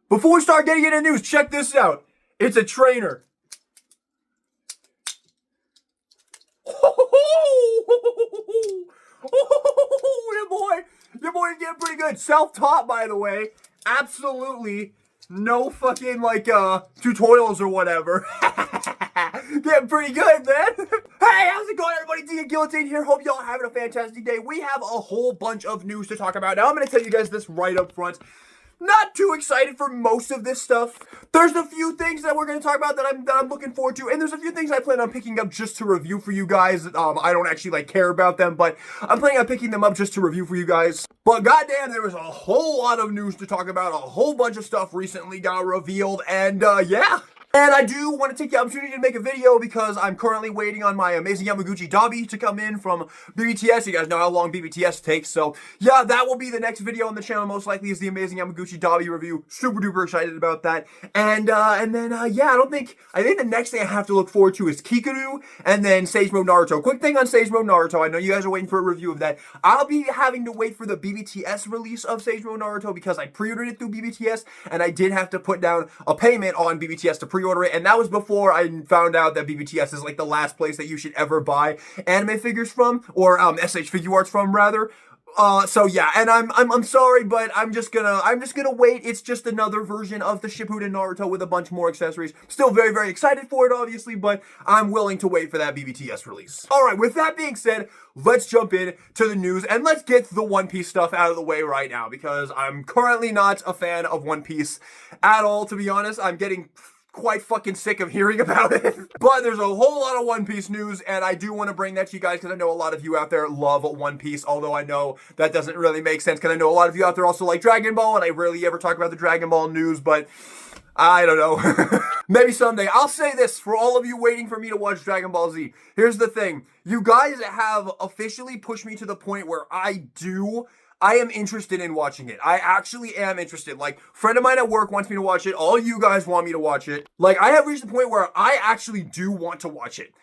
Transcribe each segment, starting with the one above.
Before we start getting into news, check this out. It's a trainer. Your boy is getting pretty good. Self-taught, by the way. Absolutely no fucking, tutorials or whatever. Getting pretty good, man. Hey, how's it going, everybody? Guillotine here. Hope y'all having a fantastic day. We have a whole bunch of news to talk about. Now, I'm going to tell you guys this right up front. Not too excited for most of this stuff. There's a few things that we're going to talk about that I'm looking forward to, and there's a few things I plan on picking up just to review for you guys. I don't actually care about them, but I'm planning on picking them up just to review for you guys. But goddamn, there was a whole lot of news to talk about. A whole bunch of stuff recently got revealed, and yeah. And I do want to take the opportunity to make a video because I'm currently waiting on my amazing Yamaguchi Dabi to come in from BBTS. You guys know how long BBTS takes, so yeah, that will be the next video on the channel. Most likely is the amazing Yamaguchi Dabi review. Super duper excited about that. And then yeah, I think the next thing I have to look forward to is Kikaru and then Sage Mode Naruto. Quick thing on Sage Mode Naruto. I know you guys are waiting for a review of that. I'll be having to wait for the BBTS release of Sage Mode Naruto because I pre-ordered it through BBTS and I did have to put down a payment on BBTS to pre-order it, and that was before I found out that BBTS is like the last place that you should ever buy anime figures from, or SH Figuarts from rather. So yeah, and I'm sorry, but I'm just gonna wait. It's just another version of the Shippuden Naruto with a bunch more accessories. Still very, very excited for it, obviously, but I'm willing to wait for that BBTS release. Alright, with that being said, let's jump in to the news and let's get the One Piece stuff out of the way right now, because I'm currently not a fan of One Piece at all, to be honest. I'm getting quite fucking sick of hearing about it. But there's a whole lot of One Piece news, and I do want to bring that to you guys because I know a lot of you out there love One Piece, although I know that doesn't really make sense because I know a lot of you out there also like Dragon Ball, and I rarely ever talk about the Dragon Ball news, but I don't know. Maybe someday. I'll say this for all of you waiting for me to watch Dragon Ball Z. Here's the thing. You guys have officially pushed me to the point where I am interested in watching it. I actually am interested. Like, a friend of mine at work wants me to watch it. All you guys want me to watch it. Like, I have reached the point where I actually do want to watch it.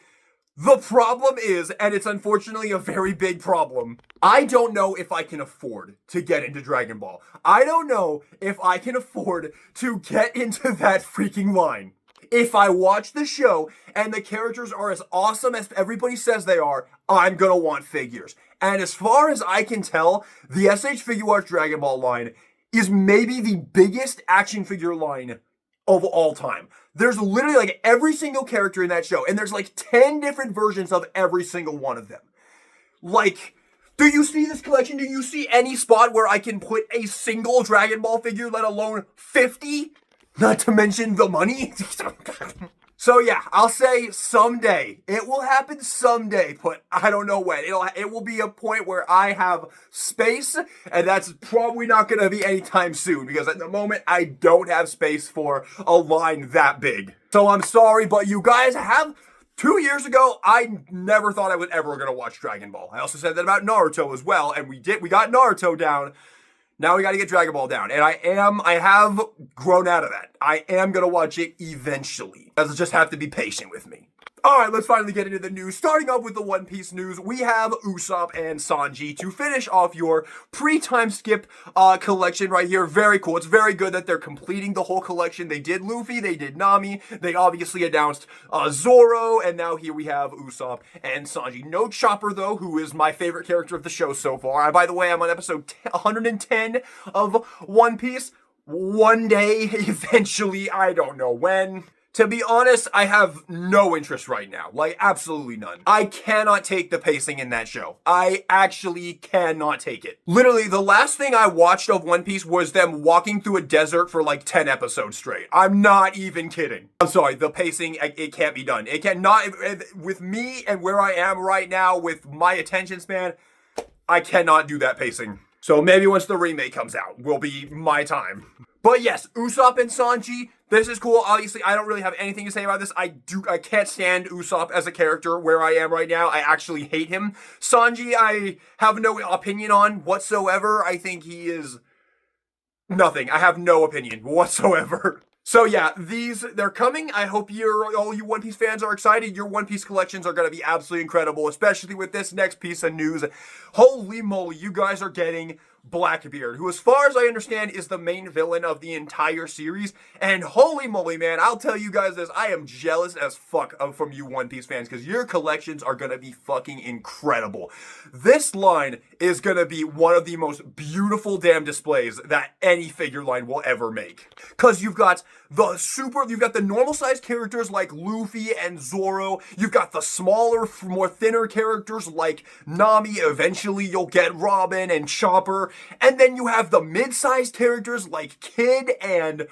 The problem is, and it's unfortunately a very big problem, I don't know if I can afford to get into Dragon Ball. I don't know if I can afford to get into that freaking line. If I watch the show and the characters are as awesome as everybody says they are, I'm gonna want figures. And as far as I can tell, the SH Figuarts Dragon Ball line is maybe the biggest action figure line of all time. There's literally like every single character in that show, and there's like 10 different versions of every single one of them. Like, do you see this collection? Do you see any spot where I can put a single Dragon Ball figure, let alone 50? Not to mention the money. So yeah, I'll say someday. It will happen someday, but I don't know when. It will be a point where I have space, and that's probably not going to be anytime soon, because at the moment, I don't have space for a line that big. So I'm sorry, but you guys have... 2 years ago, I never thought I was ever going to watch Dragon Ball. I also said that about Naruto as well, and we got Naruto down. Now we gotta get Dragon Ball down. And I have grown out of that. I am gonna watch it eventually. You guys just have to be patient with me. Alright, let's finally get into the news. Starting off with the One Piece news, we have Usopp and Sanji to finish off your pre-time skip collection right here. Very cool. It's very good that they're completing the whole collection. They did Luffy, they did Nami, they obviously announced Zoro, and now here we have Usopp and Sanji. No Chopper, though, who is my favorite character of the show so far. By the way, I'm on episode 110 of One Piece. One day, eventually, I don't know when. To be honest, I have no interest right now. Like, absolutely none. I cannot take the pacing in that show. I actually cannot take it. Literally, the last thing I watched of One Piece was them walking through a desert for like 10 episodes straight. I'm not even kidding. I'm sorry, the pacing, it can't be done. It cannot, with me and where I am right now with my attention span, I cannot do that pacing. So maybe once the remake comes out will be my time. But yes, Usopp and Sanji, this is cool. Obviously, I don't really have anything to say about this. I can't stand Usopp as a character where I am right now. I actually hate him. Sanji, I have no opinion on whatsoever. I think he is nothing. I have no opinion whatsoever. So yeah, they're coming. I hope all you One Piece fans are excited. Your One Piece collections are going to be absolutely incredible, especially with this next piece of news. Holy moly, you guys are getting Blackbeard, who as far as I understand is the main villain of the entire series. And holy moly, man, I'll tell you guys this, I am jealous as fuck from you One Piece fans, because your collections are gonna be fucking incredible. This line is gonna be one of the most beautiful damn displays that any figure line will ever make. Cause you've got the normal sized characters like Luffy and Zoro. You've got the smaller, more thinner characters like Nami. Eventually you'll get Robin and Chopper. And then you have the mid-sized characters like Kid and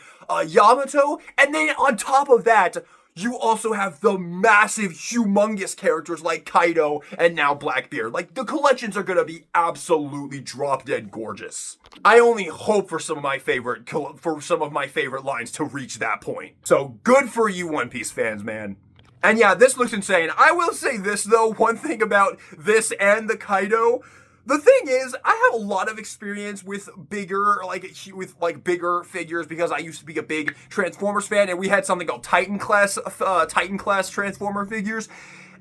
Yamato. And then on top of that, you also have the massive, humongous characters like Kaido and now Blackbeard. Like, the collections are gonna be absolutely drop-dead gorgeous. I only hope for some of my favorite lines to reach that point. So, good for you One Piece fans, man. And yeah, this looks insane. I will say this though, one thing about this and the Kaido, the thing is, I have a lot of experience with bigger figures because I used to be a big Transformers fan, and we had something called Titan class Transformer figures.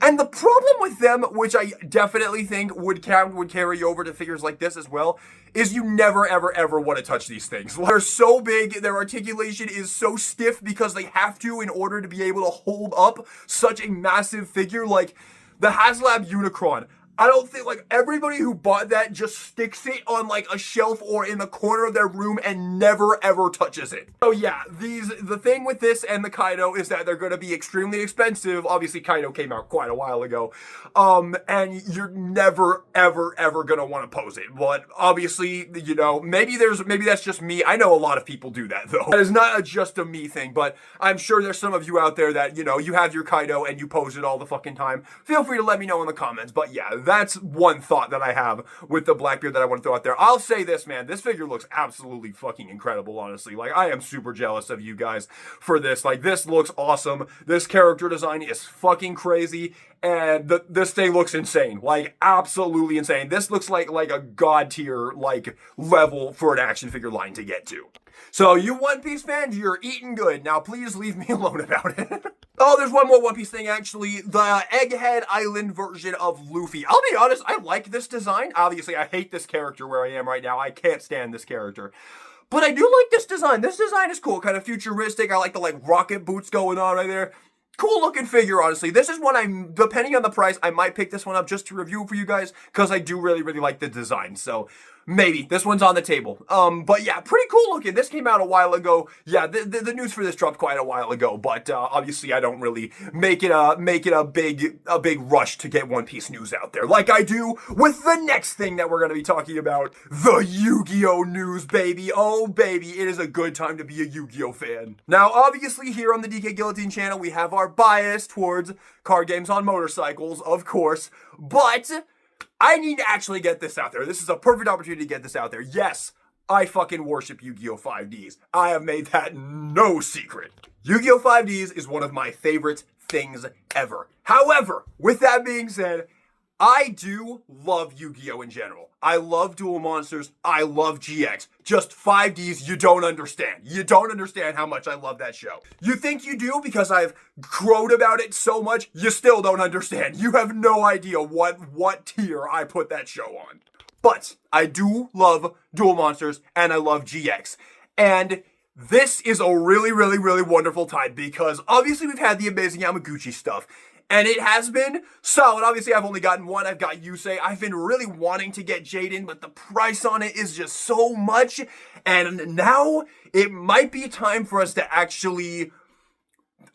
And the problem with them, which I definitely think would carry over to figures like this as well, is you never ever want to touch these things. They're so big, their articulation is so stiff because they have to in order to be able to hold up such a massive figure like the HasLab Unicron. I don't think, like, everybody who bought that just sticks it on, like, a shelf or in the corner of their room and never, ever touches it. So, yeah, the thing with this and the Kaido is that they're going to be extremely expensive. Obviously, Kaido came out quite a while ago. And you're never, ever going to want to pose it. But, obviously, you know, maybe that's just me. I know a lot of people do that, though. That is not just a me thing, but I'm sure there's some of you out there that, you know, you have your Kaido and you pose it all the fucking time. Feel free to let me know in the comments. But, yeah, that's one thought that I have with the Blackbeard that I want to throw out there. I'll say this, man. This figure looks absolutely fucking incredible, honestly. Like, I am super jealous of you guys for this. Like, this looks awesome. This character design is fucking crazy. And this thing looks insane. Like, absolutely insane. This looks like a god tier, like, level for an action figure line to get to. So, you One Piece fans, you're eating good. Now, please leave me alone about it. Oh, there's one more One Piece thing, actually. The Egghead Island version of Luffy. I'll be honest, I like this design. Obviously, I hate this character where I am right now. I can't stand this character. But I do like this design. This design is cool. Kind of futuristic. I like the, like, rocket boots going on right there. Cool looking figure, honestly. This is one depending on the price, I might pick this one up just to review for you guys, because I do really like the design. So, maybe. This one's on the table. But yeah, pretty cool looking. This came out a while ago. Yeah, the news for this dropped quite a while ago, but obviously I don't really make it a big rush to get One Piece news out there, like I do with the next thing that we're going to be talking about, the Yu-Gi-Oh news, baby. Oh, baby, it is a good time to be a Yu-Gi-Oh fan. Now, obviously, here on the DK Guillotine channel, we have our bias towards card games on motorcycles, of course, but I need to actually get this out there. This is a perfect opportunity to get this out there. Yes, I fucking worship Yu-Gi-Oh! 5Ds. I have made that no secret. Yu-Gi-Oh! 5Ds is one of my favorite things ever. However, with that being said, I do love Yu-Gi-Oh! In general. I love Duel Monsters. I love GX. Just 5Ds, you don't understand. You don't understand how much I love that show. You think you do because I've crowed about it so much, you still don't understand. You have no idea what tier I put that show on. But I do love Duel Monsters and I love GX. And this is a really wonderful time because obviously we've had the amazing Yamaguchi stuff. And it has been solid. Obviously, I've only gotten one. I've got Yusei. I've been really wanting to get Jaden, but the price on it is just so much. And now it might be time for us to actually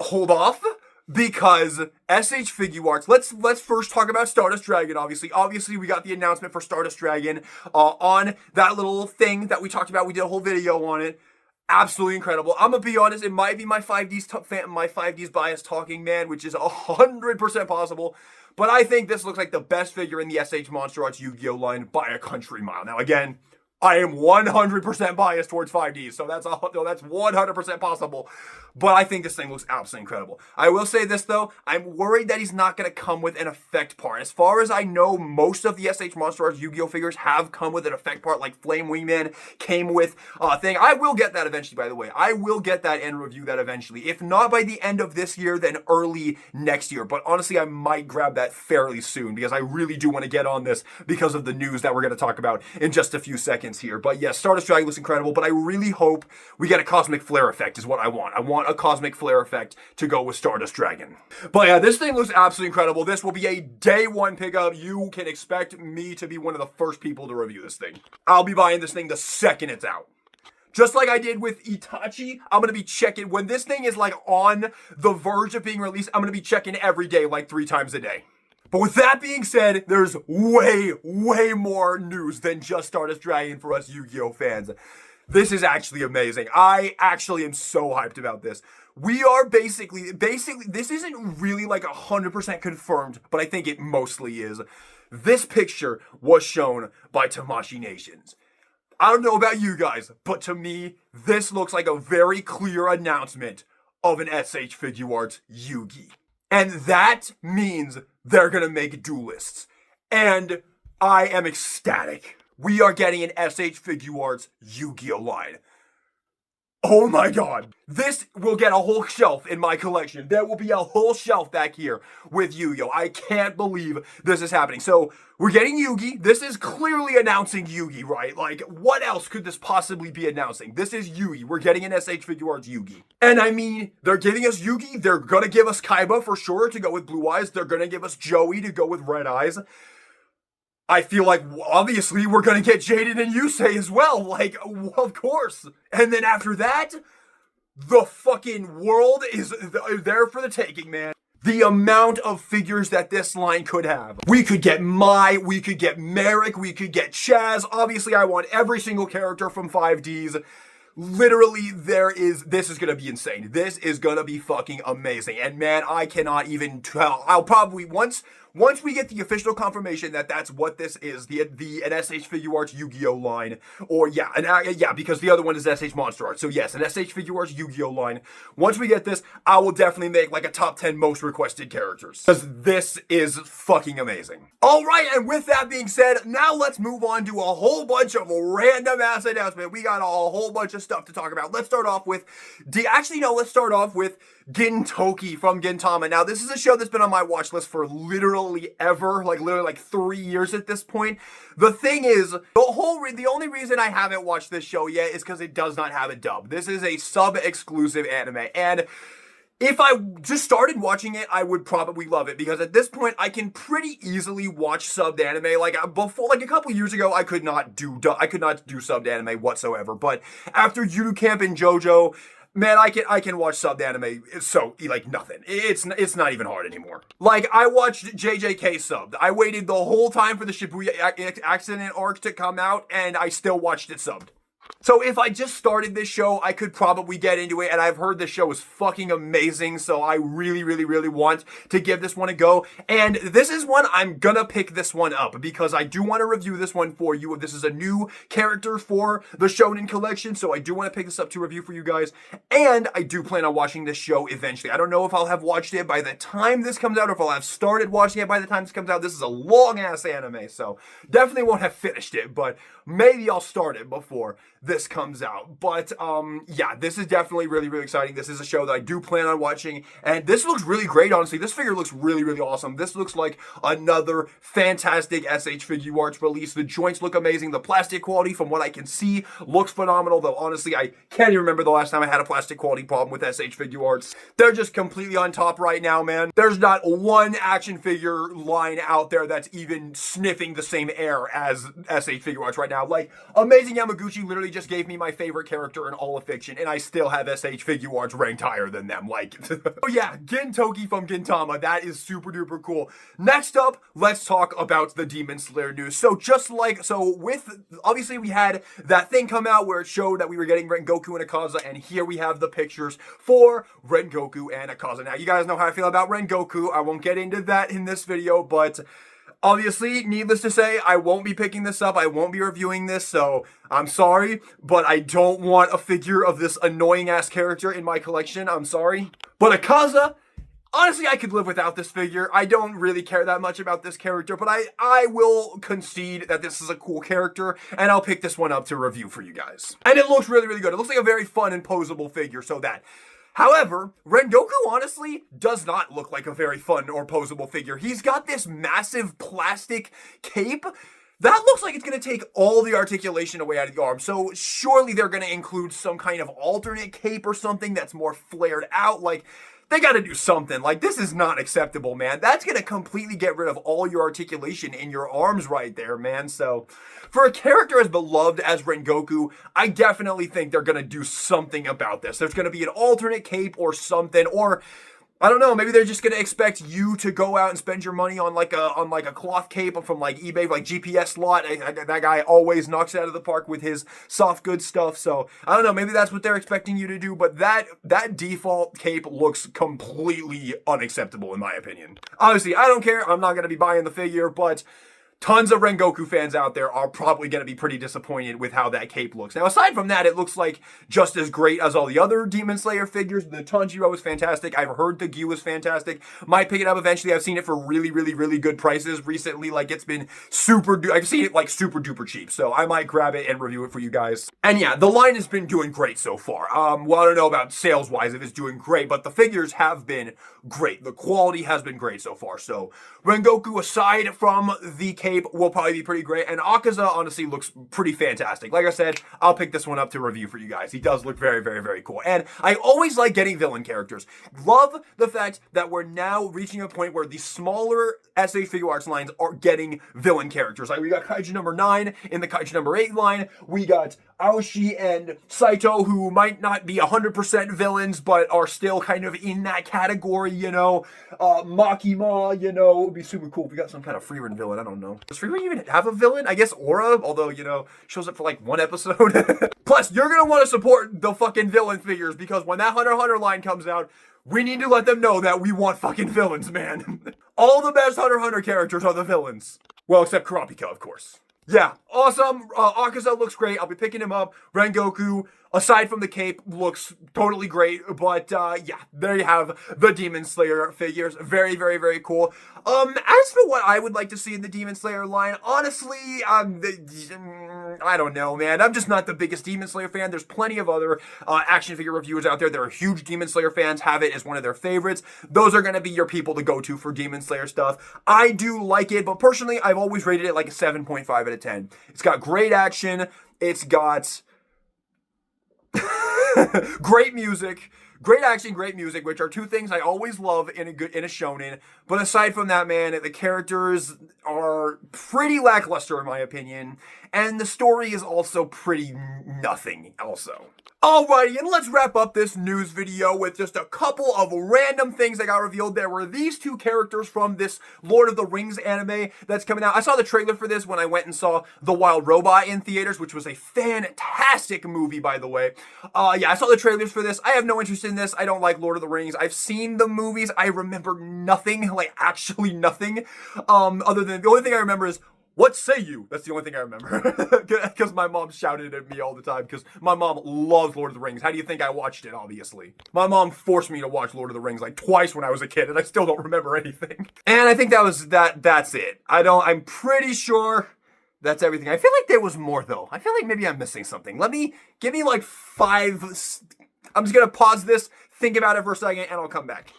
hold off because SH Figuarts. Let's first talk about Stardust Dragon, obviously. Obviously, we got the announcement for Stardust Dragon on that little thing that we talked about. We did a whole video on it. Absolutely incredible. I'm gonna be honest, it might be my 5Ds bias talking, man, which is 100% possible. But I think this looks like the best figure in the SH Monster Arts Yu-Gi-Oh! Line by a country mile. Now, again, I am 100% biased towards 5Ds, so that's 100% possible. But I think this thing looks absolutely incredible. I will say this, though. I'm worried that he's not going to come with an effect part. As far as I know, most of the SH Monster Arts Yu-Gi-Oh! Figures have come with an effect part, like Flame Wingman came with a thing. I will get that eventually, by the way. I will get that and review that eventually. If not by the end of this year, then early next year. But honestly, I might grab that fairly soon because I really do want to get on this because of the news that we're going to talk about in just a few seconds. seconds here. But yes, Stardust Dragon looks incredible, but I really hope we get a Cosmic Flare effect is what I want. I want a Cosmic Flare effect to go with Stardust Dragon. But yeah, this thing looks absolutely incredible. This will be a day one pickup. You can expect me to be one of the first people to review this thing. I'll be buying this thing the second it's out. Just like I did with Itachi, I'm going to be checking. When this thing is like on the verge of being released, I'm going to be checking every day, like 3 times a day. But with that being said, there's way more news than just Stardust Dragon for us Yu-Gi-Oh fans. This is actually amazing. I actually am so hyped about this. We are basically, this isn't really like 100% confirmed, but I think it mostly is. This picture was shown by Tamashii Nations. I don't know about you guys, but to me, this looks like a very clear announcement of an SH Figuarts Yugi. And that means they're gonna make duelists. And I am ecstatic. We are getting an SH Figuarts Yu-Gi-Oh line. Oh my god. This will get a whole shelf in my collection. There will be a whole shelf back here with Yu-Gi-Oh. I can't believe this is happening. So, we're getting Yugi. This is clearly announcing Yugi, right? Like, what else could this possibly be announcing? This is Yugi. We're getting an SH Figuarts Yugi. And I mean, they're giving us Yugi. They're gonna give us Kaiba for sure to go with blue eyes. They're gonna give us Joey to go with red eyes. I feel like, obviously, we're going to get Jaden and Yusei as well. Like, well, of course. And then after that, the fucking world is there for the taking, man. The amount of figures that this line could have. We could get Mai, we could get Merrick, we could get Chaz. Obviously, I want every single character from 5Ds. Literally, this is gonna be insane. This is gonna be fucking amazing. And man, I cannot even tell. I'll probably, once we get the official confirmation that that's what this is, an SH Figuarts Yu-Gi-Oh line, or yeah, because the other one is SH Monster Art. So yes, an SH Figuarts Yu-Gi-Oh line. Once we get this, I will definitely make like a top 10 most requested characters. Because this is fucking amazing. Alright, and with that being said, now let's move on to a whole bunch of random ass announcements. We got a whole bunch of stuff to talk about. Let's start off with, let's start off with Gintoki from Gintama. Now, this is a show that's been on my watch list for literally 3 years at this point. The thing is, the only reason I haven't watched this show yet is because it does not have a dub. This is a sub-exclusive anime, and if I just started watching it, I would probably love it, because at this point, I can pretty easily watch subbed anime. Like before, like a couple years ago, I could not do subbed anime whatsoever. But after Judo Camp and JoJo, man, I can watch subbed anime. So like nothing. It's not even hard anymore. Like I watched JJK subbed. I waited the whole time for the Shibuya accident arc to come out, and I still watched it subbed. So if I just started this show, I could probably get into it, and I've heard this show is fucking amazing, so I really want to give this one a go. And this is one, I'm gonna pick this one up, because I do want to review this one for you. This is a new character for the Shonen collection, so I do want to pick this up to review for you guys, and I do plan on watching this show eventually. I don't know if I'll have watched it by the time this comes out, or if I'll have started watching it by the time this comes out. This is a long-ass anime, so definitely won't have finished it, but maybe I'll start it before this comes out. But yeah, this is definitely really exciting. This is a show that I do plan on watching, and this looks really great, honestly. This figure looks really awesome. This looks like another fantastic SH Figuarts release. The joints look amazing. The plastic quality, from what I can see, looks phenomenal, though honestly I can't even remember the last time I had a plastic quality problem with SH Figuarts. They're just completely on top right now, man. There's not one action figure line out there that's even sniffing the same air as SH Figuarts right now. Like, Amazing Yamaguchi literally just gave me my favorite character in all of fiction, and I still have SH Figuarts ranked higher than them. Like, oh yeah, Gintoki from Gintama. That is super duper cool. Next up, let's talk about the Demon Slayer news. So obviously we had that thing come out where it showed that we were getting Rengoku and Akaza, and here we have the pictures for Rengoku and Akaza. Now, you guys know how I feel about Rengoku. I won't get into that in this video, but obviously, needless to say, I won't be picking this up. I won't be reviewing this, so I'm sorry, but I don't want a figure of this annoying-ass character in my collection. I'm sorry. But Akaza, honestly, I could live without this figure. I don't really care that much about this character, but I will concede that this is a cool character, and I'll pick this one up to review for you guys. And it looks really good. It looks like a very fun and posable figure, so that. However, Rengoku honestly does not look like a very fun or posable figure. He's got this massive plastic cape That looks like it's going to take all the articulation away out of the arm. So surely they're going to include some kind of alternate cape or something that's more flared out. Like, they got to do something. Like, this is not acceptable, man. That's going to completely get rid of all your articulation in your arms right there, man. So for a character as beloved as Rengoku, I definitely think they're going to do something about this. There's going to be an alternate cape or something, or I don't know, maybe they're just gonna expect you to go out and spend your money on like a cloth cape from like eBay, like GPS slot. That guy always knocks it out of the park with his soft goods stuff. So I don't know, maybe that's what they're expecting you to do. But that default cape looks completely unacceptable in my opinion. Obviously, I don't care. I'm not gonna be buying the figure, but tons of Rengoku fans out there are probably going to be pretty disappointed with how that cape looks. Now, aside from that, it looks like just as great as all the other Demon Slayer figures. The Tanjiro is fantastic. I've heard the Gyu is fantastic. Might pick it up eventually. I've seen it for really, really, really good prices recently. Like, it's been I've seen it like super duper cheap. So I might grab it and review it for you guys. And yeah, the line has been doing great so far. Well, I don't know about sales-wise if it's doing great, but the figures have been great. The quality has been great so far. So Rengoku, aside from the cape, will probably be pretty great. And Akaza honestly looks pretty fantastic. Like I said, I'll pick this one up to review for you guys. He does look very, very, very cool. And I always like getting villain characters. Love the fact that we're now reaching a point where the smaller SA Figuarts lines are getting villain characters. Like, we got Kaiju number 9 in the Kaiju number 8 line. We got Aoshi and Saito, who might not be 100% villains, but are still kind of in that category, you know. Makima, you know, it would be super cool if we got some kind of Freeman villain. I don't know. Does Freeman even have a villain? I guess Aura, although, you know, shows up for like one episode. Plus, you're gonna want to support the fucking villain figures, because when that Hunter x Hunter line comes out, we need to let them know that we want fucking villains, man. All the best Hunter x Hunter characters are the villains. Well, except Kurapika, of course. Yeah, awesome. Akaza looks great. I'll be picking him up. Rengoku, aside from the cape, looks totally great. But yeah, there you have the Demon Slayer figures. Very, very, very cool. As for what I would like to see in the Demon Slayer line, honestly, I don't know, man. I'm just not the biggest Demon Slayer fan. There's plenty of other action figure reviewers out there that are huge Demon Slayer fans, have it as one of their favorites. Those are going to be your people to go to for Demon Slayer stuff. I do like it, but personally, I've always rated it like a 7.5 out of 10. It's got great action. It's got great music. Great action, great music, which are two things I always love in a shonen. But aside from that, man, the characters are pretty lackluster in my opinion, and the story is also pretty nothing also. Alrighty, and let's wrap up this news video with just a couple of random things that got revealed. There were these two characters from this Lord of the Rings anime that's coming out. I saw the trailer for this when I went and saw The Wild Robot in theaters, which was a fantastic movie, by the way. Yeah, I saw the trailers for this. I have no interest in this. I don't like Lord of the Rings. I've seen the movies. I remember nothing, like actually nothing. Other than, the only thing I remember is, "What say you?" That's the only thing I remember. Because my mom shouted at me all the time, because my mom loves Lord of the Rings. How do you think I watched it, obviously? My mom forced me to watch Lord of the Rings like twice when I was a kid, and I still don't remember anything. And I think that's it. I'm pretty sure that's everything. I feel like there was more, though. I feel like maybe I'm missing something. Give me like 5... I'm just gonna pause this, think about it for a second, and I'll come back.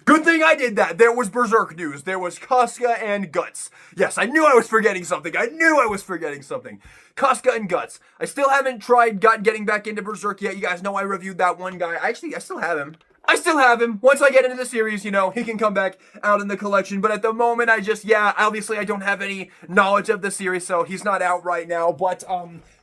Good thing I did that. There was Berserk news. There was Casca and Guts. Yes, I knew I was forgetting something. Casca and Guts. I still haven't tried getting back into Berserk yet. You guys know I reviewed that one guy. I still have him. Once I get into the series, you know, he can come back out in the collection. But at the moment, obviously I don't have any knowledge of the series, so he's not out right now. But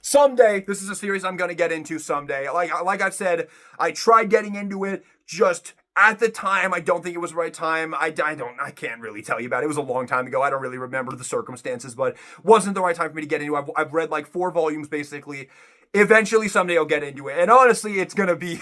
someday, this is a series I'm gonna get into someday. Like I've said, I tried getting into it, just at the time, I don't think it was the right time. I can't really tell you about it. It was a long time ago. I don't really remember the circumstances, but wasn't the right time for me to get into. I've read like 4 volumes basically. Eventually, someday I'll get into it. And honestly, it's gonna be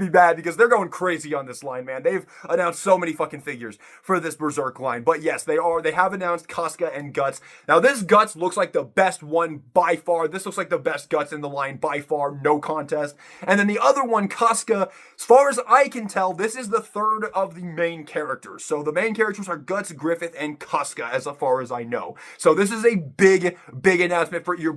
bad, because they're going crazy on this line, man. They've announced so many fucking figures for this Berserk line. But yes, they have announced Casca and Guts. Now, this Guts looks like the best one by far. This looks like the best Guts in the line by far, no contest. And then the other one, Casca, as far as I can tell, this is the third of the main characters. So the main characters are Guts, Griffith, and Kuska, as far as I know. So this is a big announcement for you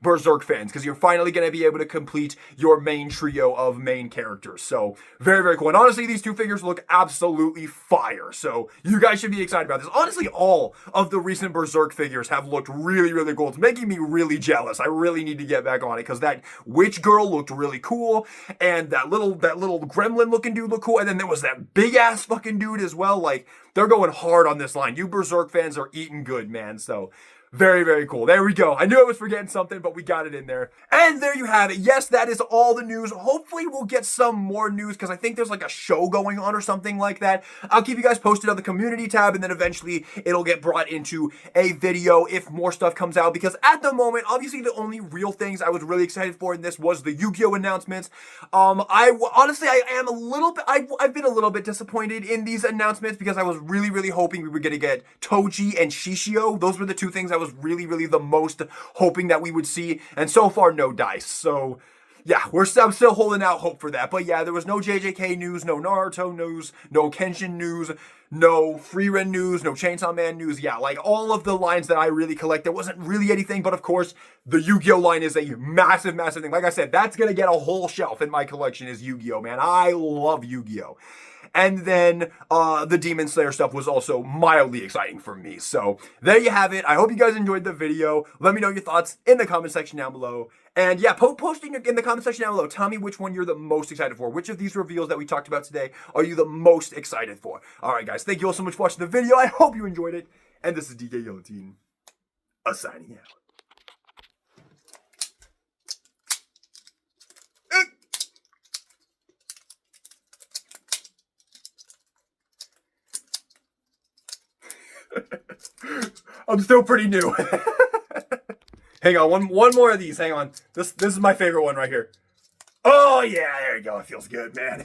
Berserk fans, because you're finally going to be able to complete your main trio of main characters. So very cool. And honestly, these two figures look absolutely fire. So you guys should be excited about this. Honestly, all of the recent Berserk figures have looked really cool. It's making me really jealous. I really need to get back on it, because that witch girl looked really cool, and that little gremlin looking dude looked cool, and then there was that big ass fucking dude as well. Like, they're going hard on this line. You Berserk fans are eating good, man. So very cool. There we go. I knew I was forgetting something, but we got it in there. And there you have it. Yes, that is all the news. Hopefully we'll get some more news, because I think there's like a show going on or something like that. I'll keep you guys posted on the community tab, and then eventually it'll get brought into a video if more stuff comes out, because at the moment, obviously the only real things I was really excited for in this was the Yugioh announcements. Honestly, I am a little bit, I've been a little bit disappointed in these announcements, because I was really hoping we were going to get Toji and Shishio. Those were the two things I was really the most hoping that we would see, and so far no dice. So yeah, I'm still holding out hope for that. But yeah, there was no JJK news, no Naruto news, no Kenshin news, no Frieren news, no Chainsaw Man news. Yeah, like all of the lines that I really collect, there wasn't really anything. But of course, the Yu-Gi-Oh line is a massive thing. Like I said, that's gonna get a whole shelf in my collection, is Yu-Gi-Oh, man. I love Yu-Gi-Oh. And then the Demon Slayer stuff was also mildly exciting for me. So there you have it. I hope you guys enjoyed the video. Let me know your thoughts in the comment section down below. And yeah, posting in the comment section down below. Tell me which one you're the most excited for. Which of these reveals that we talked about today are you the most excited for? All right, guys. Thank you all so much for watching the video. I hope you enjoyed it. And this is DK Guillotine, signing out. I'm still pretty new. Hang on, one more of these. Hang on. This is my favorite one right here. Oh yeah, there you go. It feels good, man.